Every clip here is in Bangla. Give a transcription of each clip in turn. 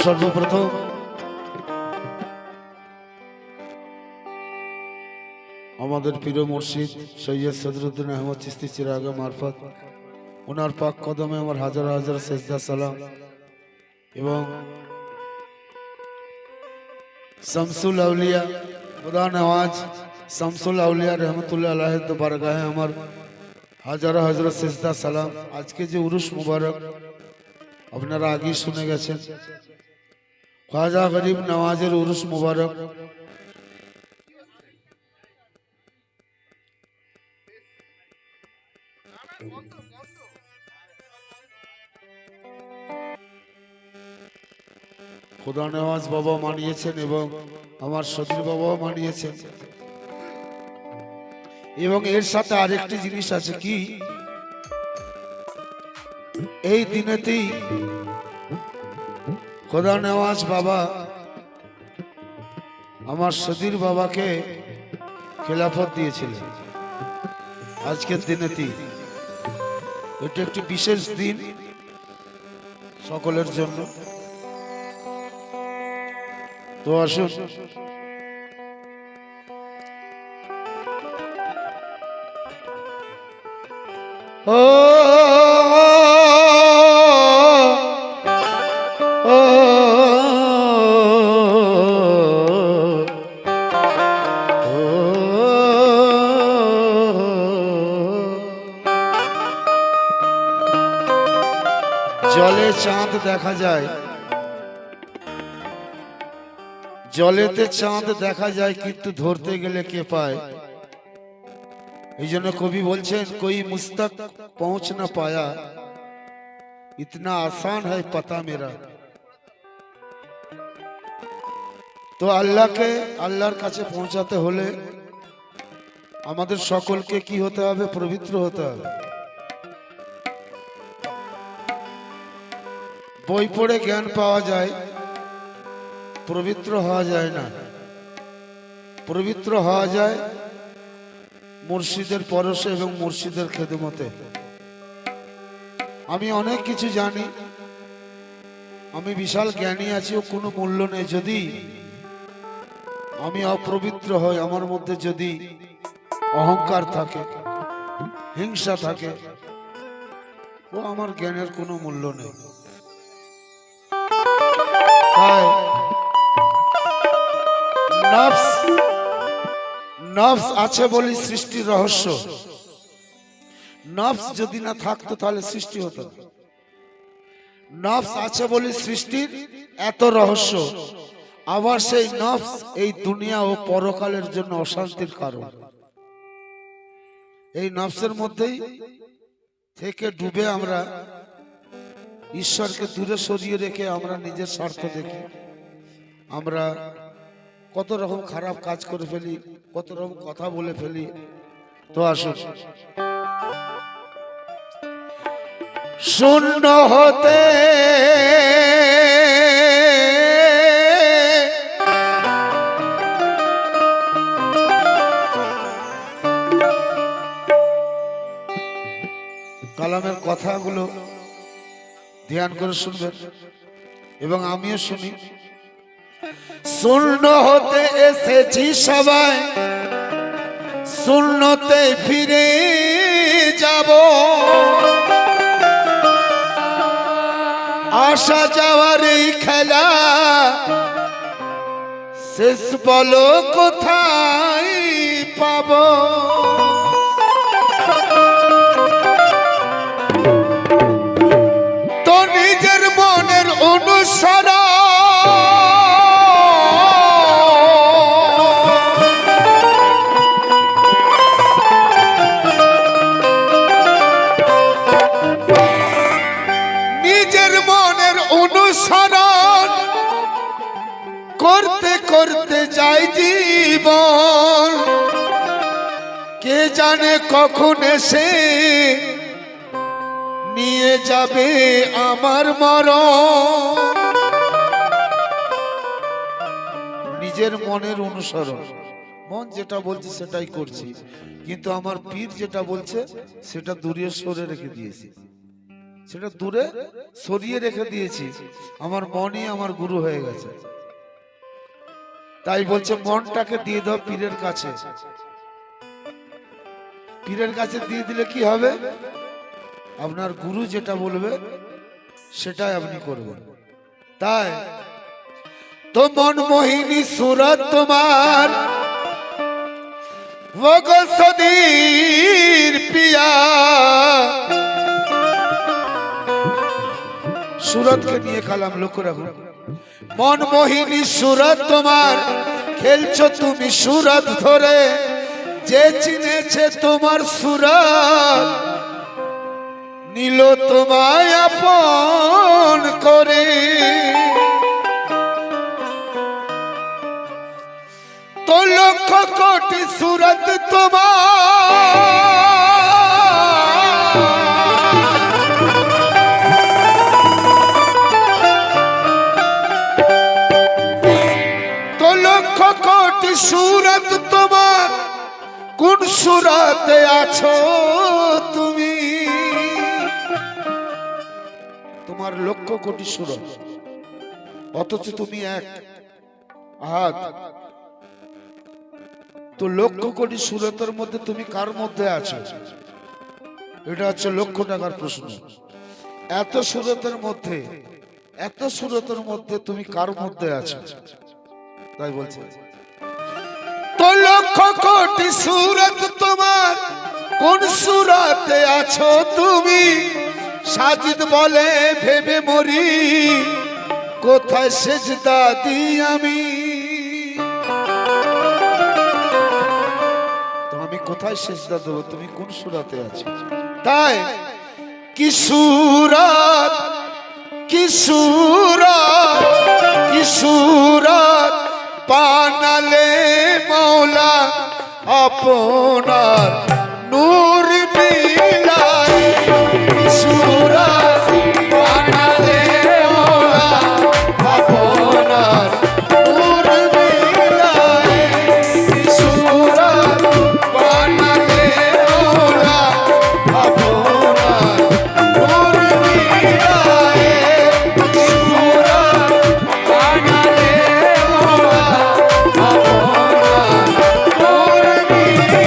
সর্বপ্রথম আমাদের প্রিয় মুর্শিদ সৈয়দ সদরুদ্দিন আহমদ চিশতি চিরাগে মারফত ওনার পাক কদমে আমার হাজার হাজার সেজদা সালাম এবং শামসুল আউলিয়া খুদা নওয়াজ শামসুল আউলিয়া রহমতুল্লাহ আলাইহি দরবারগাহে আমার হাজার হাজার সেজদা সালাম। আজকে যে উরুস মুবারক আপনারা আগেই শুনে গেছেন, খ্বাজা গরিব নওয়াজের উরুস মুবারক। খুদা নওয়াজ বাবা মানিয়েছেন এবং আমার সদীর বাবাও মানিয়েছেন। এবং এর সাথে আরেকটি জিনিস আছে কি, এই দিনেতেই খুদা নওয়াজ বাবা আমার সদীর বাবাকে খেলাফত দিয়েছিলেন। আজকের দিনেতেই এটা একটি বিশেষ দিন সকলের জন্য। তো আসুন জলে চাঁদ দেখা যায়, জলেতে চাঁদ দেখা যায় কিন্তু ধরতে গেলে কে পায়। এই জন্য কবি বলছেন, কোই মুস্তক পৌঁছ না পায়া ইতনা আসান হয় পাতা মেরা। তো আল্লাহকে, আল্লাহর কাছে পৌঁছাতে হলে আমাদের সকলকে কি হতে হবে? পবিত্র হতে হবে। বই পড়ে জ্ঞান পাওয়া যায়, পবিত্র হওয়া যায় না। পবিত্র হওয়া যায় মুর্শিদের পরশে এবং মুর্শিদের খেদমতে। আমি অনেক কিছু জানি, আমি বিশাল জ্ঞানী আছি, ও কোনো মূল্য নেই যদি আমি অপবিত্র হই। আমার মধ্যে যদি অহংকার থাকে, হিংসা থাকে, ও আমার জ্ঞানের কোনো মূল্য নেই। তাই নফস আছে বলি সৃষ্টির রহস্য। নফস যদি না থাকতো তাহলে সৃষ্টি হতো না। নফস আছে বলি সৃষ্টির এত রহস্য। আবার সেই নফস এই দুনিয়া ও পরকালের জন্য অশান্তির কারণ। এই নফসের মধ্যেই থেকে ডুবে আমরা ঈশ্বরকে দূরে সরিয়ে রেখে আমরা নিজের স্বার্থ দেখি। আমরা কত রকম খারাপ কাজ করে ফেলি, কত রকম কথা বলে ফেলি। তো আসুন, শূন্য হতে কালামের কথাগুলো ধ্যান করে শুনবেন এবং আমিও শুনি। শূন্য হতে এসেছি সবাই, শূন্যতে ফিরে যাব। আসা যাওয়ার এই খেলা শেষ বলো কোথায় পাবো। তো নিজের মনের অনুসরণ অনুসরণ করতে করতে যাই জীবন, কে জানে কখন এসে নিয়ে যাবে আমার মরণ। নিজের মনের অনুসরণ, মন যেটা বলছে সেটাই করছি, কিন্তু আমার পীর যেটা বলছে সেটা দূরে সরে রেখে দিয়েছি, সেটা দূরে সরিয়ে রেখে দিয়েছি। আমার মনই আমার গুরু হয়ে গেছে। তাই বলছে মনটাকে দিয়ে দাও পীরের কাছে। পীরের কাছে দিয়ে দিলে কি হবে? আপনার গুরু যেটা বলবে সেটাই আপনি করবেন। তাই তো মন মোহিনী সুরত তোমার সদীর পিয়া, সুরতকে নিয়ে কালাম লক্ষ্য রাখুন। মন মোহিনী সুরত তোমার, খেলছো তুমি সুরত ধরে, যে চিনেছে তোমার সুরত নিল তোমায় আপন করে। তো লক্ষ কোটি সুরত কোটি সুরত তোমার, কোন সুরতে আছো তুমি? তোমার লক্ষ কোটি সুরত, অথচ তুমি এক হাত। তো লক্ষ কোটি সুরতের মধ্যে তুমি কার মধ্যে আছো? এটা হচ্ছে লক্ষ টাকার প্রশ্ন। এত সুরতের মধ্যে, এত সুরতের মধ্যে তুমি কার মধ্যে আছো? তাই বলছে তো লক্ষ কোটি সুরত তোমার, কোন সুরতে আছো তুমি? সাজিদ বলে ভেবে মরি, কোথায় সেজদা দিই আমি? তো আমি কোথায় সেজদা দেবো? তুমি কোন সুরাতে আছো? তাই কি সুরাত, কি সুরাত, কি সুরাত বানালে মৌলা আপনার নূর বিলায়। কি সুরাত বানালে মৌলা আপনার নূর বিলায়। কি সুরাত বানালে মৌলা আপনার নূর বিলায়। কি সুরাত বানালে মৌলা আপনার নূর বিলায়।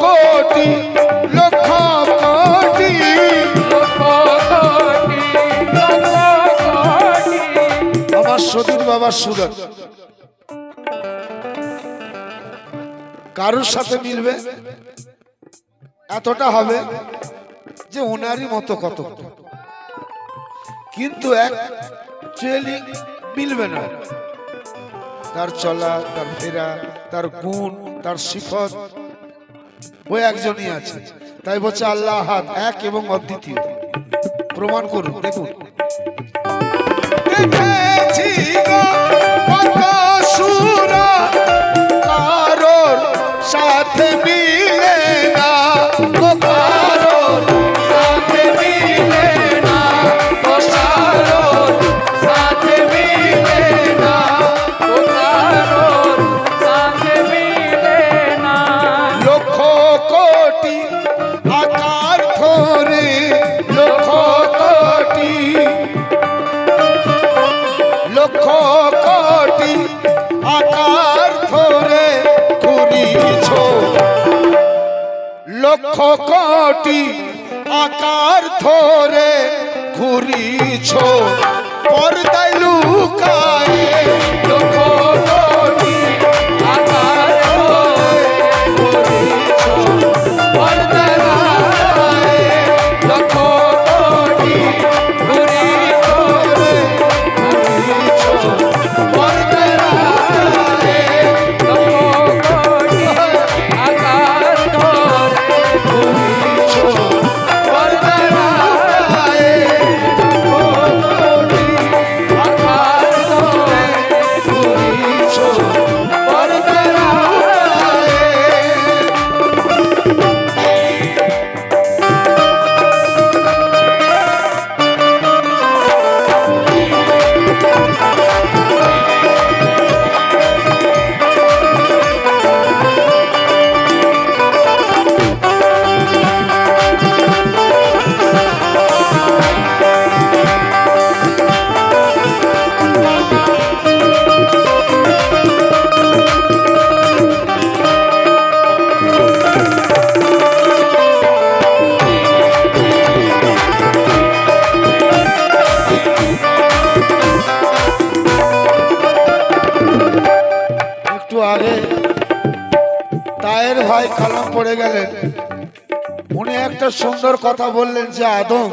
কোটি লক্ষ কোটি আমার সতীর বাবা সুরত কারোর সাথে মিলবে এতটা হবে যে ওনারই মতো কত, কিন্তু অ্যাকচুয়ালি মিলবে না। তার চলা, তার ফেরা, তার গুণ, তার সিফত ওই একজনই আছে। তাই বলছে আল্লাহ আহাদ, এক এবং অদ্বিতীয়। প্রমাণ করুন, দেখুন। দেখেছি গো কত সুরত, কারোর সাথে মিলে না, কারোর সাথে মিলে না, কারোর সাথে মিলে না, কারোর সাথে মিলে না। লক্ষ কোটি আকার ধরে, লক্ষ কোটি, লক্ষ কোটি আকার ধরে ঘুরিছ, লক্ষ কোটি আকার ধরে ঘুরিছ, পর্দায় লুকায়ে লক্ষ কোটি আকার ধরে ঘুরিছ, পর্দায় লুকায়ে লক্ষ কোটি ঘুরিছ, পর্দায় লুকায়ে লক্ষ কোটি আকার ধরে ঘুরিছ, পর্দায় লুকায়ে লক্ষ কোটি আকার ধরে ঘুরিছ, পর্দায় লুকায়ে। একটু আগে তায়ের ভাই কালাম পড়ে গেলেন, উনি একটা সুন্দর কথা বললেন যে আদম,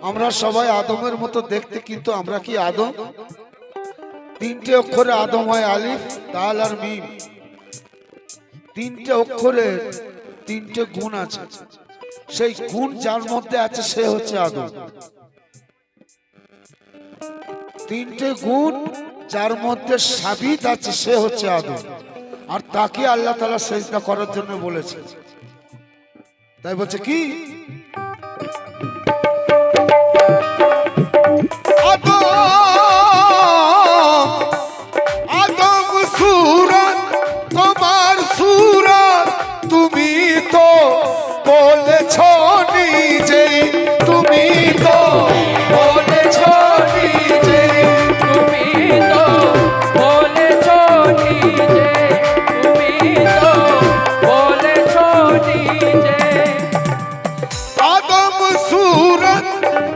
আমরা সবাই আদমের মতো দেখতে, কিন্তু আমরা কি আদম? তিনটে অক্ষরে আদম হয়, আলিফ, তাল আর মিম। তিনটে অক্ষরে তিনটে গুণ আছে, সেই গুণ যার মধ্যে আছে সে হচ্ছে আদম। তিনটে গুণ যার মধ্যে সাবিত আছে সে হচ্ছে আদম, আর তাকে আল্লাহ তাআলা সিজদা করার জন্য বলেছে। তাই বলছে কি, আদম আদম সূরত তোমার সূরত, তুমি তো বলেছ নিজেই, তুমি তো বলেছ নিজেই, তুমি তো বলেছ নিজে, তুমি তো বলেছ নিজে, আদম সূরত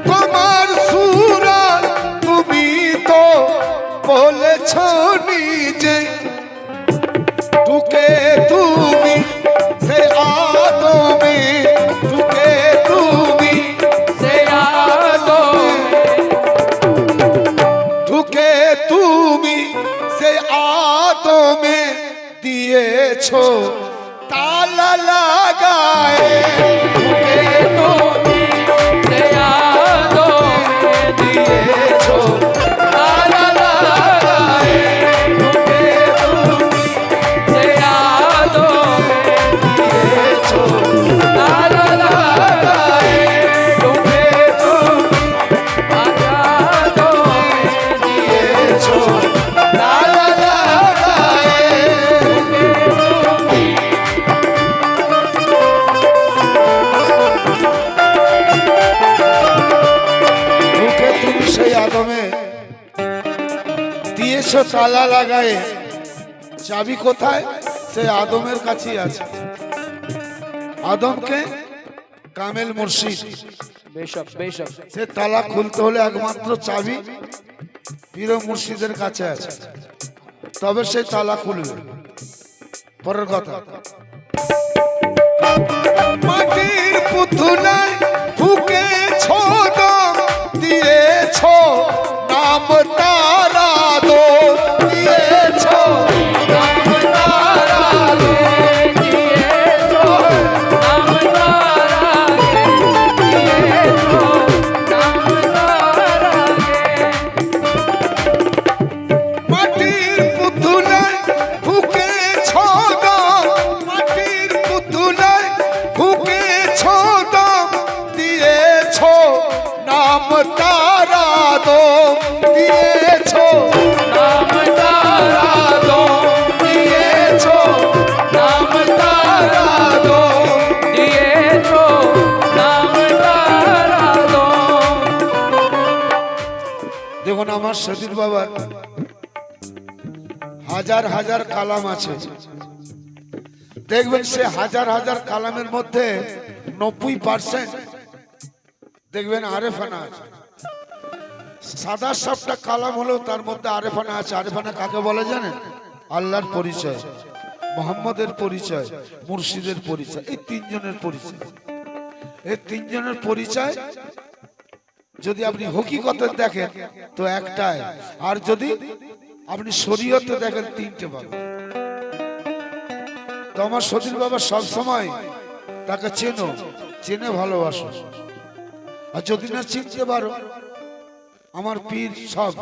তোমার সূরত, তুমি তো বলেছ নিজে, ঢুকে তুমি সে আদমে, ঢুকে তুমি সে আদমে, ঢুকে তুমি সে আদমে দিয়েছ তালা লাগায়ে, ঢুকে তুমি সে আদমে দিয়েছ তালা লাগায়ে, ঢুকে তুমি সে আদমে দিয়েছ তালা লাগায়ে, ঢুকে তুমি আদমে দিয়েছ তালা লাগায়ে। ঢুকে তুমি সেই আদমে দিয়েছ তালা লাগায়ে, চাবি কোথায়? সেই আদমের কাছেই আছে। আদমকে কামেল মুর্শিদ, বেশক বেশক সে তালা খুলতে হলে একমাত্র চাবি পীর ও মুর্শিদের কাছে আছে, তবে সে তালা খুলবে। পরের কথা, মাটির পুতুলায় ফুকেছ দম দিয়েছ নাম তারা দো দিয়েছ নাম তারা দো। দিয়েছো নাম তারাগে, দিয়েছো নাম তারাগে। মাটির পুতুলায় ফুকেছ দম, মাটির পুতুলায় ফুকেছ দম দিয়েছ নাম তারা দো দিয়েছ নাম তারা দো, দিয়েছ নাম তারা দো, দিয়েছো নাম তারা দো। দেখুন আমার সতীর বাবার হাজার হাজার কালাম আছে, দেখবেন সে হাজার হাজার কালামের মধ্যে 90% দেখবেন আরেফানা আছে। সাদা সবটা কালাম হলেও তার মধ্যে আরেফানা আছে। আরেফানা কাকে বলে জানেন? আল্লাহর পরিচয়, মোহাম্মদের পরিচয়, মুর্শিদের পরিচয়, এই তিনজনের পরিচয়। এই তিনজনের পরিচয় যদি আপনি হকিকতে দেখেন তো একটাই, আর যদি আপনি শরীয়তে দেখেন তিনটে পাবেন। তো আমার সতীর বাবা সব সময় তাকে চেনো, চেনে ভালোবাসো। আর যদি না চিনতে পারো, আমার পীর সব,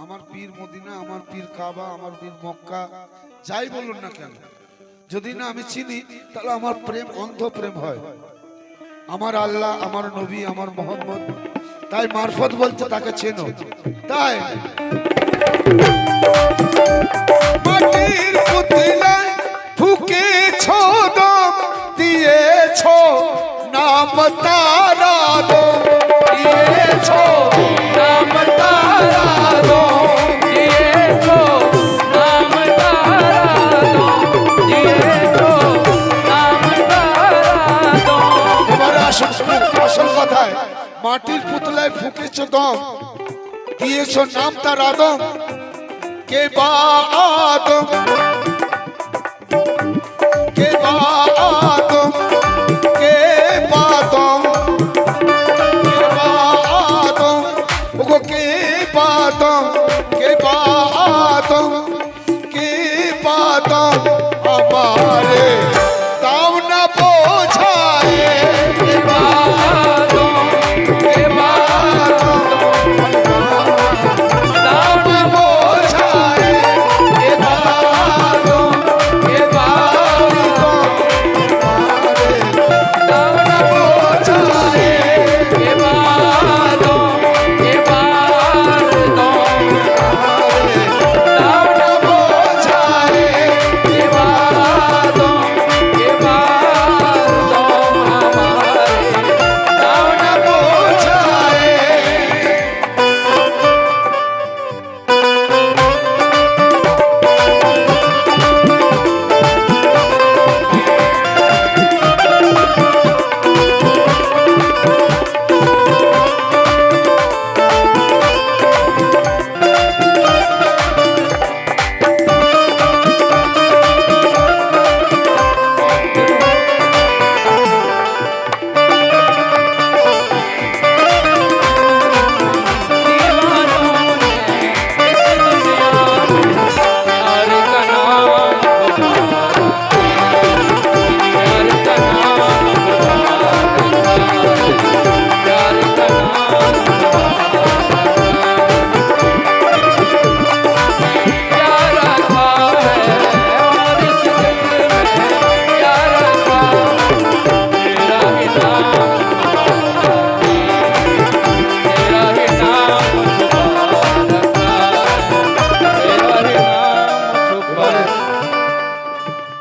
আমার পীর মদিনা, আমার পীর কাবা, আমার পীর মক্কা, যাই বলুন না কেন, যদি না আমি চিনি তাহলে আমার প্রেম অন্ধ প্রেম হয়। আমার আল্লাহ, আমার নবী, আমার মোহাম্মদ, তাই মারফত বলছে তাকে চেনো। তাই মাটির পুতলায় ফুকেছ দম দিয়েছ নাম তারা দো দিয়েছ নাম তারা দো, দিয়েছো নাম তারা দো, দিয়েছো নাম তারা দো। এবারে আসল কথায়, মাটির পুতলায় ফুকেছ দম দিয়েছ নাম তার আদম। কে বা আদম, কে বা আদম, কে বা আদম, কে বা আদম, ওগো কে বা আদম, কে বা আদম, কে বা আদম আমারে তাও না বোঝায়। কে বা আদম, কে বা আদম দাও না বোঝায়, কে বা আদম, কে বা দাও না বোঝায়, কে বা আদম, কে বা দাও না বোঝায়, কে বা আদম, কে বা আমারে দাও না বোঝায়।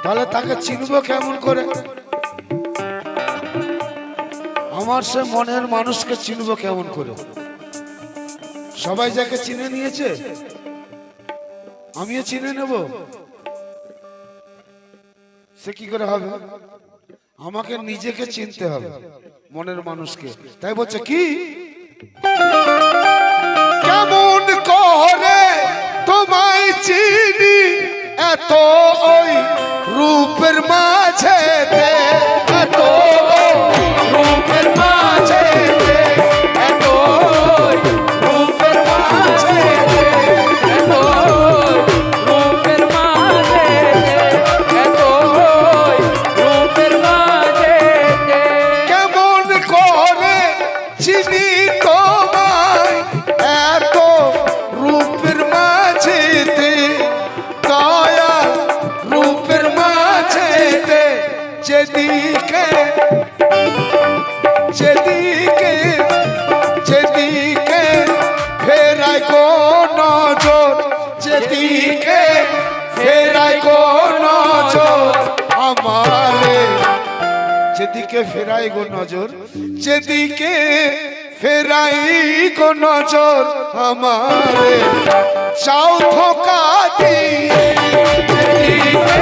তাহলে তাকে চিনবো কেমন করে? আমার সে মনের মানুষকে চিনবো কেমন করে? সবাই যাকে চিনে নিয়েছে আমিও চিনে নেব, সে কি করে হবে? আমাকে নিজেকে চিনতে হবে, মনের মানুষকে। তাই বলছে কি, কেমন করে তোমায় চিনি এত ওই রূপের মাঝে, এত রূপের মাঝে, এত রূপের মাঝে, এত রূপের মাঝে, এত রূপের মাঝে। কেমন করে চিনি তোমায় এত রূপের মাঝেতে, দয়া রূপের মাঝেতে, যেদিকে যেদিকে যেদিকে ফেরাই গো নজর, যেদিকে ফেরাই গো নজর আমারে, যেদিকে ফেরাই গো নজর, যেদিকে ফেরাই গো নজর আমারে, চাও ধোকা দিয়ে, যেদিকে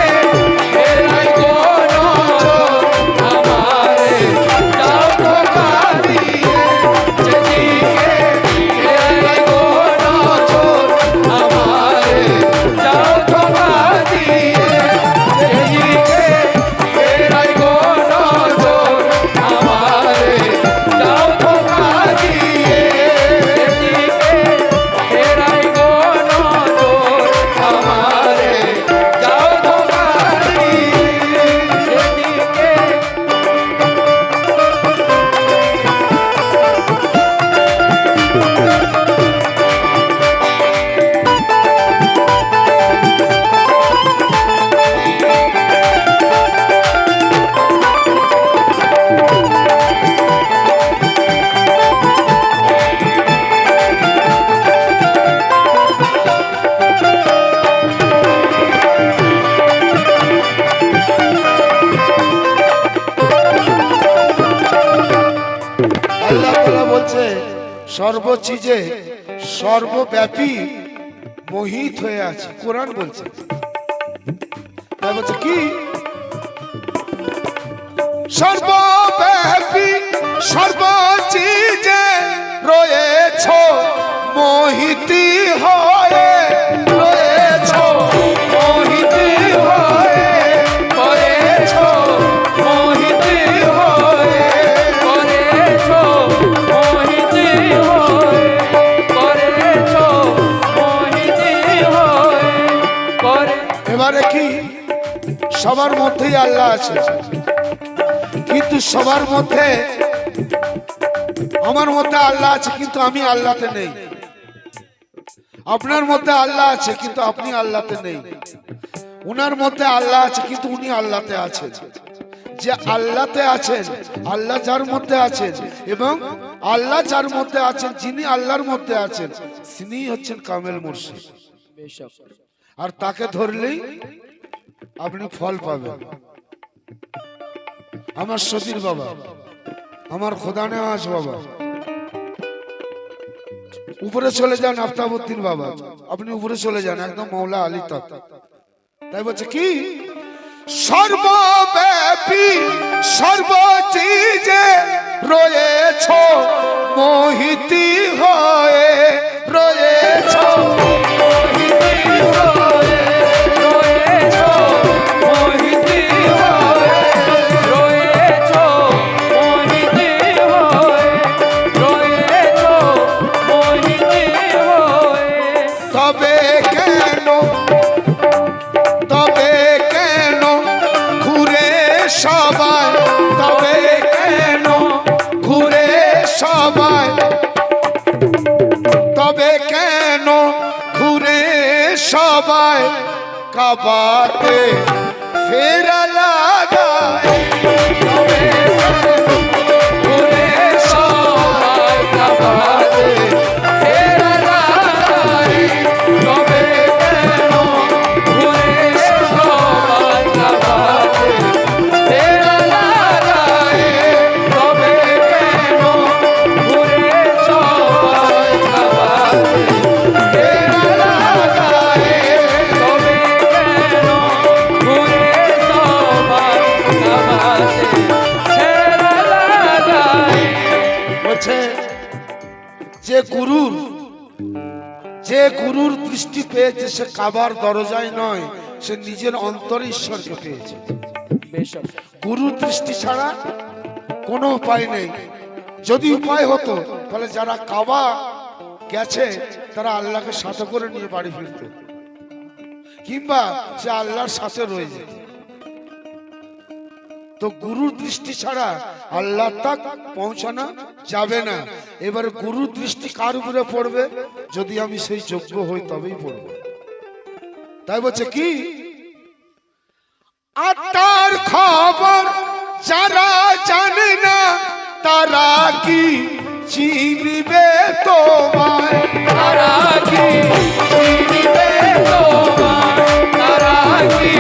ফেরাই গো নজর আমারে, যাও ধোঁকা দিয়ে, যেদিকে ফেরাই গো নজর আমারে, যাও ধোঁকা দিয়ে, যেদিকে ফেরাই গো নজর আমারে, যাও ধোঁকা দিয়ে, যেদিকে ফেরাই গো নজর আমারে, যাও ধোঁকা দিয়ে, যেদিকে। আল্লাহ তাআলা বলছে সর্বচিজে সর্বব্যাপী মোহিত হয়ে আছে, কোরআন বলছে। তাই বলছে কি, সর্বব্যাপী সর্বচিজে রয়েছ মোহিতি হয়ে, রয়েছ মোহিতি হয়ে, করেছ মোহিতে হয়ে, করেছ মোহিতে হয়ে, করেছ মোহিতে হয়ে, করে। এবারে কি, সবার মধ্যেই আল্লাহ আছে, কিন্তু সবার মধ্যে আমার মধ্যে আল্লাহ আছে কিন্তু আমি আল্লাহতে নেই, আপনার মধ্যে আল্লাহ আছে কিন্তু আপনি আল্লাহতে নেই, উনার মধ্যে আল্লাহ আছে কিন্তু উনি আল্লাহতে আছেন। যে আল্লাহতে আছেন, আল্লাহ যার মধ্যে আছেন, এবং আল্লাহ যার মধ্যে আছেন, যিনি আল্লাহর মধ্যে আছেন, তিনি হচ্ছেন কামেল মুর্শিদ। আর তাকে ধরলেই আপনি ফল পাবেন। আমার সতীর বাবা, আমার খোদা নেওয়াজ বাবা, উপরে চলে যান আফতাবউদ্দিন বাবা, আপনি উপরে চলে যান একদম মৌলা আলী তক। তাই বলছে কি, সর্বব্যাপী সর্বচিজে রয়েছ মোহিতি হয়ে, রয়েছ মোহিতি হয়ে, রয়েছ মোহিতে হয়ে, রয়েছ মোহিতে হয়ে, রয়েছ মোহিতে হয়ে। তবে কেন, তবে কেন ঘুরে সবাই, তবে কেন ঘুরে সবাই, তবে কেন ঘুরে সবাই কাবাতে ফেরা লাগায়, তবে ঘুরে সবাই কাবাতে ফেরা লাগায়, তবে কেন ঘুরে সবাই কাবাতে ফেরা লাগায়, তবে কেন ঘুরে সবাই কাবাতে ফেরা লাগায়, তবে কেন ঘুরে সবাই যে গুরুর দৃষ্টি পেয়েছে সে কাবার দরজায় নয়, সে নিজের অন্তরে ঈশ্বরকে পেয়েছে। গুরুর দৃষ্টি ছাড়া কোনো উপায় নেই। যদি উপায় হতো তাহলে যারা কাবা গেছে তারা আল্লাহকে সাথে করে নিয়ে বাড়ি ফিরত, কিংবা সে আল্লাহর সাথে রয়ে যেত। তো গুরুর দৃষ্টি ছাড়া আল্লাহ তাক পৌঁছানো যাবে না। এবার গুরুর দৃষ্টি কার উপরে পড়বে? যদি আমি সেই যোগ্য হই তবেই পড়বে। তাই বলছে কি, আত্মার খবর যারা জানে না তারা কি চিনবে তোমায়? তারা কি চিনিবে তোমায়? তারা কি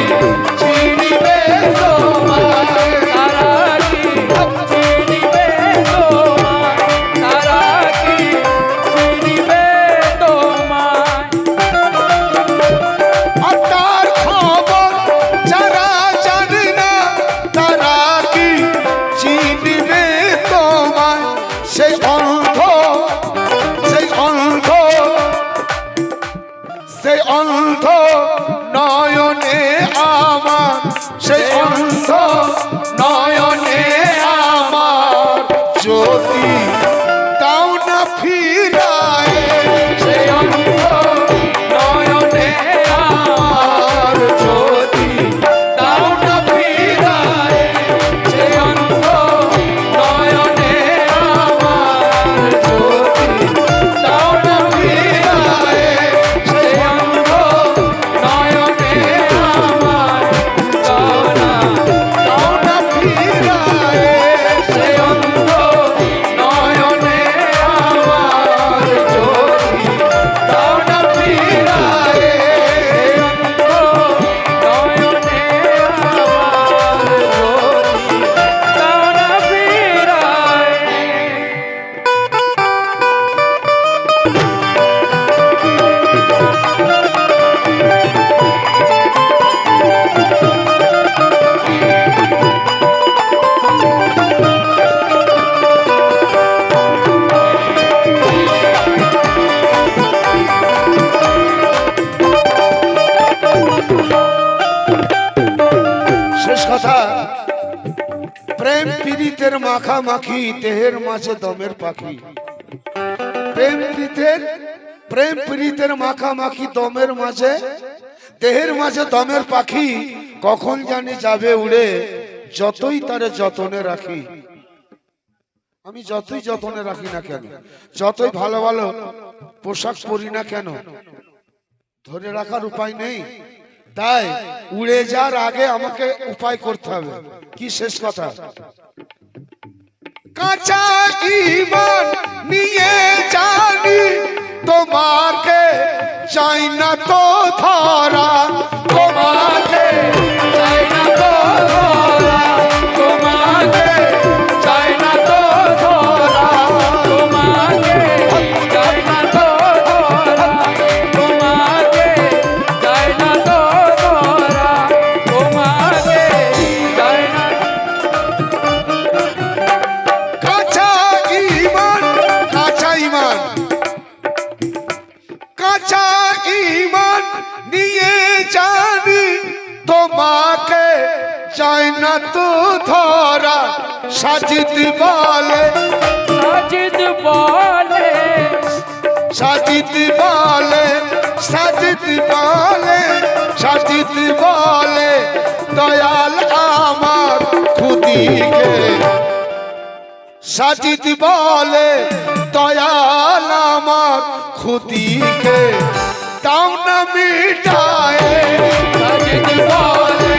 চিনিবে তোমায়? তারা কি চিনিবে তোমায়? তারা কি চিনিবে তোমায়? আত্মার খবর যারা জানে না তারা কি চিনবে তোমায়? সেই অন্ধ নয়নে আমার, সেই অন্ধ নয়নে আমার যদি তাও না ফিরায়, সেই অন্ধ নয়নে আমার যদি দাও না ফিরায়, সেই অন্ধ নয়নে আমার যদি দাও না ফিরায়, সেই অন্ধ নয়নে আমার দাও না ফিরায়, সেই অন্ধ নয়নে আমার যদি দাও না ফিরায়, সেই অন্ধ নয়নে আমার যদি দাও না ফিরায়। শেষ কথা, প্রেম পীড়িতের মাখামাখি দেহের মাঝে দমের পাখি। প্রেম পীড়িতের মাখামাখি দমের মাঝে দেহের মাঝে দমের পাখি, কখন জানি যাবে উড়ে যতই তারে যতনে রাখি। আমি যতই যতনে রাখি না কেন, যতই ভালো ভালো পোশাক পরি না কেন, ধরে রাখার উপায় নেই। তাই উড়ে যাওয়ার আগে আমাকে উপায় করতে হবে। কি শেষ কথা, কাঁচা ঈমান নিয়ে জানি তোমাকে চাই না তো ধরা, তোমাকে চাই না তো ধরা, তোমাকে চাই না তো ধরা, তোমাকে চাই না তো ধরা, তোমাকে চাই না তো ধরা, তোমাকে চাই না। কাঁচা ঈমান, কাঁচা ঈমান, কাঁচা ঈমান নিয়ে জানি তোমাকে চাই না তো ধরা। সাজিদ বলে, সাজিদ বলে, সাজিদ বলে, সাজিদ বলে, সাজিদ বলে দয়াল আমার খুদিকে। সাজিদ বলে দয়াল আমার খুদিকে দাও না মিটায়ে। সাজিদ বলে